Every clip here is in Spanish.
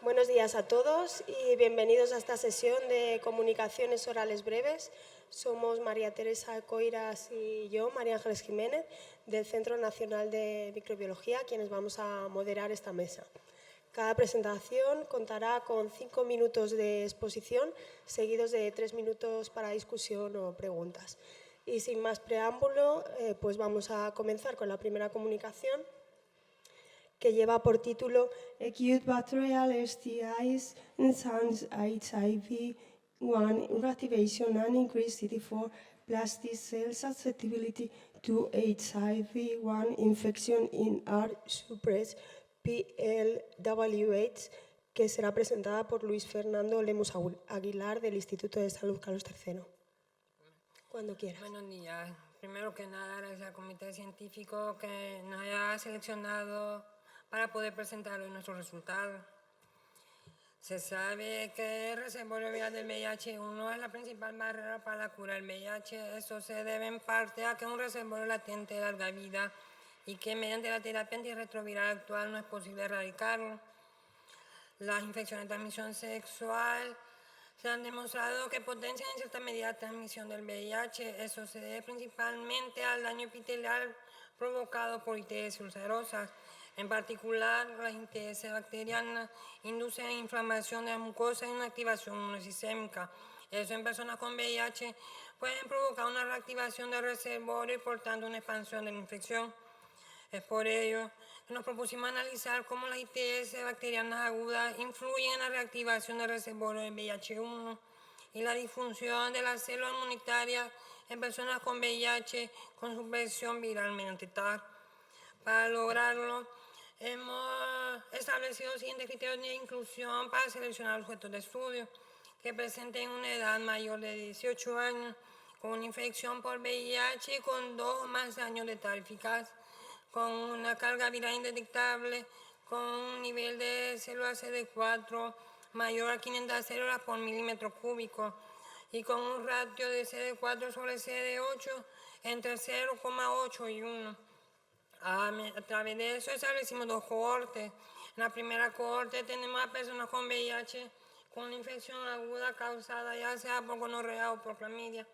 Buenos días a todos y bienvenidos a esta sesión de comunicaciones orales breves. Somos María Teresa Coiras y yo, María Ángeles Jiménez, del Centro Nacional de Microbiología, quienes vamos a moderar esta mesa. Cada presentación contará con 5 minutos de exposición, seguidos de 3 minutos para discusión o preguntas. Y sin más preámbulo, pues vamos a comenzar con la primera comunicación, que lleva por título Acute Bacterial STIs and SARS HIV-1 reactivation and increased CD4 plus T cell susceptibility to HIV-1 infection in R-Suppress PLWH, que será presentada por Luis Fernando Lemus Aguilar del Instituto de Salud Carlos III. Cuando quieras. Buenos días. Primero que nada, gracias al comité científico que nos haya seleccionado para poder presentar hoy nuestros resultados. Se sabe que el reservorio viral del VIH-1 es la principal barrera para la cura del VIH. Eso se debe en parte a que es un reservorio latente de larga vida y que mediante la terapia antirretroviral actual no es posible erradicarlo. Las infecciones de transmisión sexual se han demostrado que potencian en cierta medida la transmisión del VIH. Eso se debe principalmente al daño epitelial provocado por ITS ulcerosas. En particular, las ITS bacterianas inducen inflamación de la mucosa y una activación inmunosistémica. Eso en personas con VIH pueden provocar una reactivación del reservorio y por tanto una expansión de la infección. Es por ello que nos propusimos analizar cómo las ITS bacterianas agudas influyen en la reactivación del reservorio del VIH-1 y la disfunción de las células inmunitarias en personas con VIH con supresión viral mediante TAC. Para lograrlo, hemos establecido los siguientes criterios de inclusión para seleccionar los sujetos de estudio que presenten una edad mayor de 18 años, con una infección por VIH y con 2 o más años de TAC eficaz, con una carga viral indetectable, con un nivel de células CD4 mayor a 500 células por milímetro cúbico y con un ratio de CD4 sobre CD8 entre 0,8 y 1. A través de eso establecimos 2 cohortes. En la primera cohorte tenemos a personas con VIH con una infección aguda causada ya sea por gonorrea o por clamidia.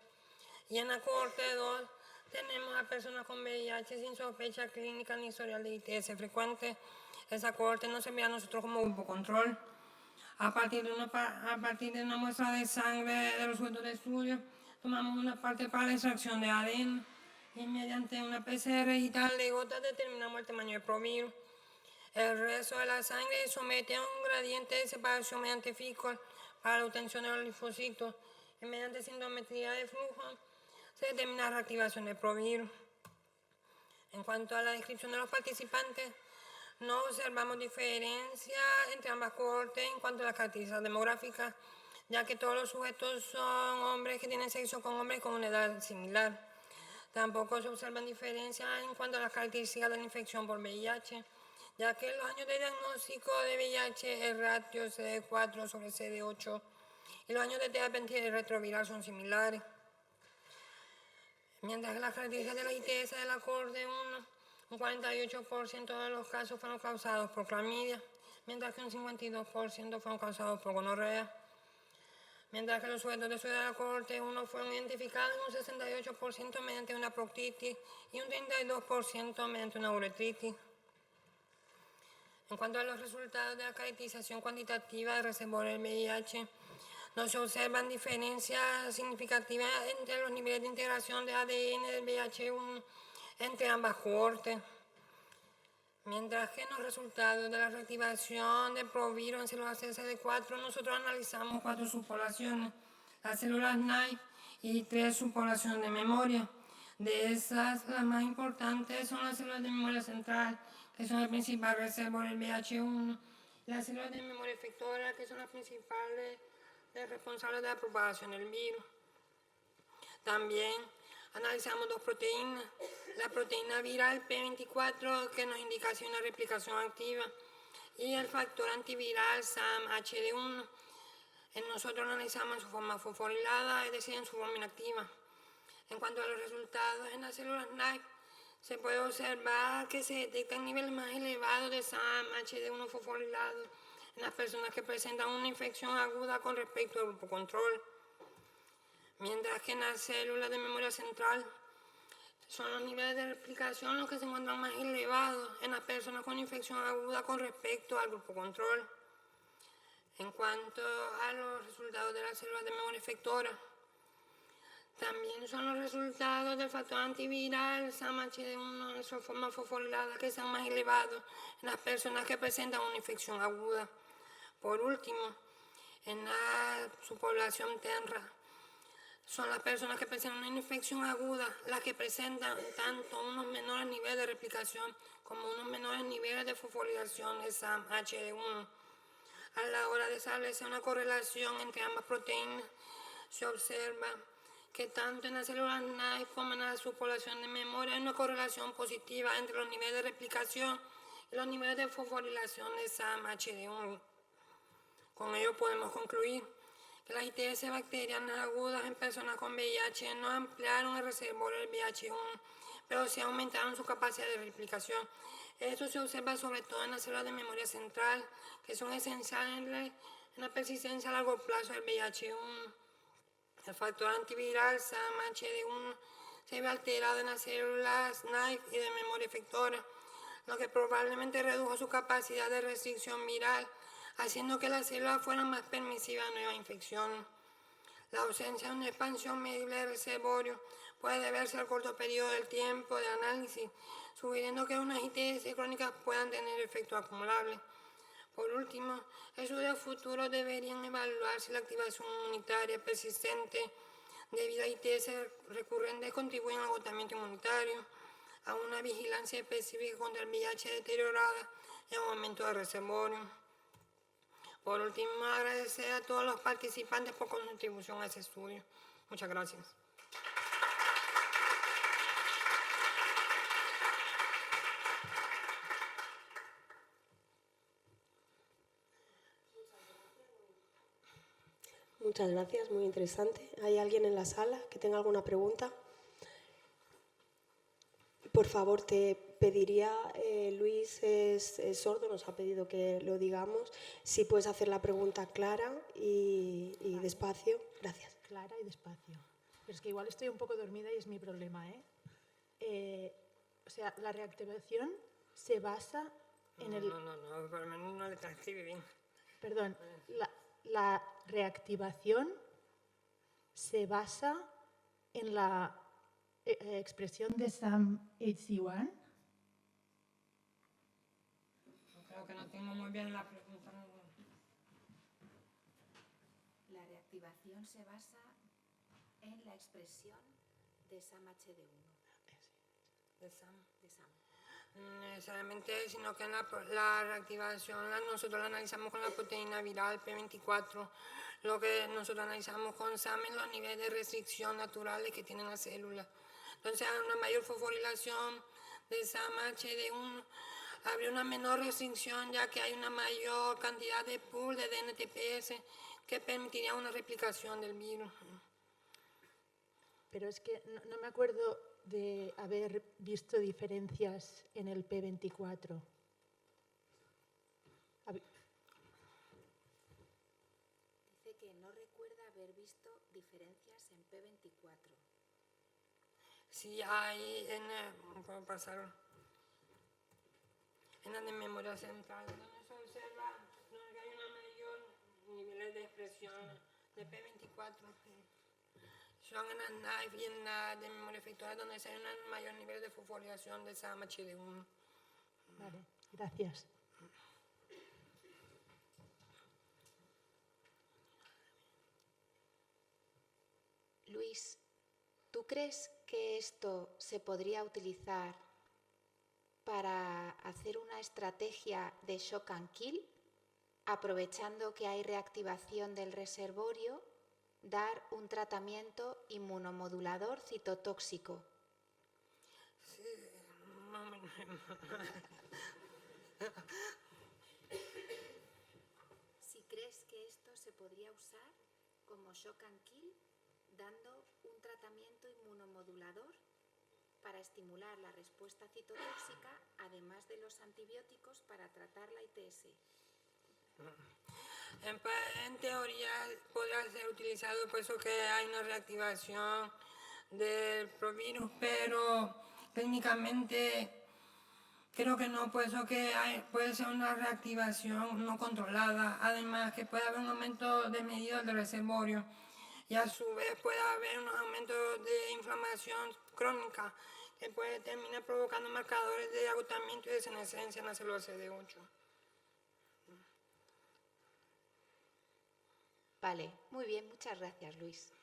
Y en la cohorte 2 tenemos a personas con VIH sin sospecha clínica ni historial de ITS frecuente. Esa cohorte nos servirá a nosotros como grupo control. A partir de una muestra de sangre de los sujetos de estudio, tomamos una parte para la extracción de ADN y mediante una PCR digital de gotas determinamos el tamaño del provirus. El resto de la sangre se somete a un gradiente de separación mediante FICOL para la obtención de los linfocitos y mediante sintometría de flujo se determina la reactivación del provirus. En cuanto a la descripción de los participantes, no observamos diferencia entre ambas cohortes en cuanto a las características demográficas, ya que todos los sujetos son hombres que tienen sexo con hombres con una edad similar. Tampoco se observan diferencias en cuanto a las características de la infección por VIH, ya que en los años de diagnóstico de VIH el ratio CD4 sobre CD8 y los años de terapia antirretroviral son similares. Mientras que las características de la ITS de la cohorte 1, un 48% de los casos fueron causados por clamidia, mientras que un 52% fueron causados por gonorrea. Mientras que los sujetos de la cohorte 1 fueron identificados en un 68% mediante una proctitis y un 32% mediante una uretritis. En cuanto a los resultados de la caracterización cuantitativa del reservorio del VIH, no se observan diferencias significativas entre los niveles de integración de ADN del VIH-1 entre ambas cohortes. Mientras que en los resultados de la reactivación del provirus en células CD4, nosotros analizamos 4 subpoblaciones, las células NAI y 3 subpoblaciones de memoria. De esas, las más importantes son las células de memoria central, que son el principal reservorio del VIH-1, y las células de memoria efectora, que son las principales responsables de la propagación del virus. También analizamos 2 proteínas, la proteína viral P24, que nos indica si una replicación activa, y el factor antiviral SAM-HD1. Nosotros lo analizamos en su forma fosforilada, es decir, en su forma inactiva. En cuanto a los resultados en las células NAC, se puede observar que se detectan niveles más elevados de SAM-HD1 fosforilado en las personas que presentan una infección aguda con respecto al grupo control, mientras que en las células de memoria central son los niveles de replicación los que se encuentran más elevados en las personas con infección aguda con respecto al grupo control. En cuanto a los resultados de las células de memoria efectora, también son los resultados del factor antiviral SAM-HD1 en su forma fosforilada que sean más elevados en las personas que presentan una infección aguda. Por último, en la subpoblación TENRA, son las personas que presentan una infección aguda las que presentan tanto unos menores niveles de replicación como unos menores niveles de fosforilación de SAM-HD1. A la hora de establecer una correlación entre ambas proteínas, se observa que tanto en las células NAI como en la subpoblación de memoria hay una correlación positiva entre los niveles de replicación y los niveles de fosforilación de SAM-HD1. Con ello podemos concluir que las ITS bacterianas agudas en personas con VIH no ampliaron el reservorio del VIH1, pero sí aumentaron su capacidad de replicación. Esto se observa sobre todo en las células de memoria central, que son esenciales en la persistencia a largo plazo del VIH1. El factor antiviral SAM-HD1 se ve alterado en las células NAIF y de memoria efectora, lo que probablemente redujo su capacidad de restricción viral, haciendo que las células fueran más permisivas a nuevas infecciones. La ausencia de una expansión medible del reservorio puede deberse al corto periodo del tiempo de análisis, sugiriendo que unas ITS crónicas puedan tener efectos acumulables. Por último, estudios futuros deberían evaluar si la activación inmunitaria persistente debido a ITS recurrentes contribuye al agotamiento inmunitario, a una vigilancia específica contra el VIH deteriorada y a un aumento del reservorio. Por último, agradecer a todos los participantes por su contribución a ese estudio. Muchas gracias. Muchas gracias, muy interesante. ¿Hay alguien en la sala que tenga alguna pregunta? Por favor, te pediría, Luis es sordo, nos ha pedido que lo digamos, si puedes hacer la pregunta clara y despacio. Gracias. Clara y despacio. Pero es que igual estoy un poco dormida y es mi problema, o sea, la reactivación se basa en el... No, por lo menos no le transcribe bien. Perdón, la reactivación se basa en la expresión de SAM-HC1. Creo que no tengo muy bien la pregunta. La reactivación se basa en la expresión de SAM-HD1. De SAM. De SAM. No necesariamente, sino que en la reactivación nosotros la analizamos con la proteína viral P24. Lo que nosotros analizamos con SAM es los niveles de restricción naturales que tienen las células. Entonces, hay una mayor fosforilación de SAM-HD1, habría una menor restricción ya que hay una mayor cantidad de pool de DNTPS que permitiría una replicación del virus. Pero es que no me acuerdo de haber visto diferencias en el P24. Dice que no recuerda haber visto diferencias en P24. Sí, hay puedo pasar en la de memoria central, donde se observa donde hay una mayor nivel de expresión de P24. Son en las NAIF y en la de memoria efectora donde se hay un mayor nivel de fosforilación de SAM-HD1. Vale, gracias. Luis, ¿tú crees que esto se podría utilizar para hacer una estrategia de shock and kill, aprovechando que hay reactivación del reservorio, dar un tratamiento inmunomodulador citotóxico? Sí, Si crees que esto se podría usar como shock and kill, dando un tratamiento inmunomodulador para estimular la respuesta citotóxica, además de los antibióticos para tratar la ITS. En teoría podrá ser utilizado puesto que hay una reactivación del provirus, pero técnicamente creo que no, puesto que puede ser una reactivación no controlada, además que puede haber un aumento de medidas del reservorio y a su vez puede haber un aumento de inflamación crónica que puede terminar provocando marcadores de agotamiento y de senescencia en la célula CD8. Vale, muy bien, muchas gracias, Luis.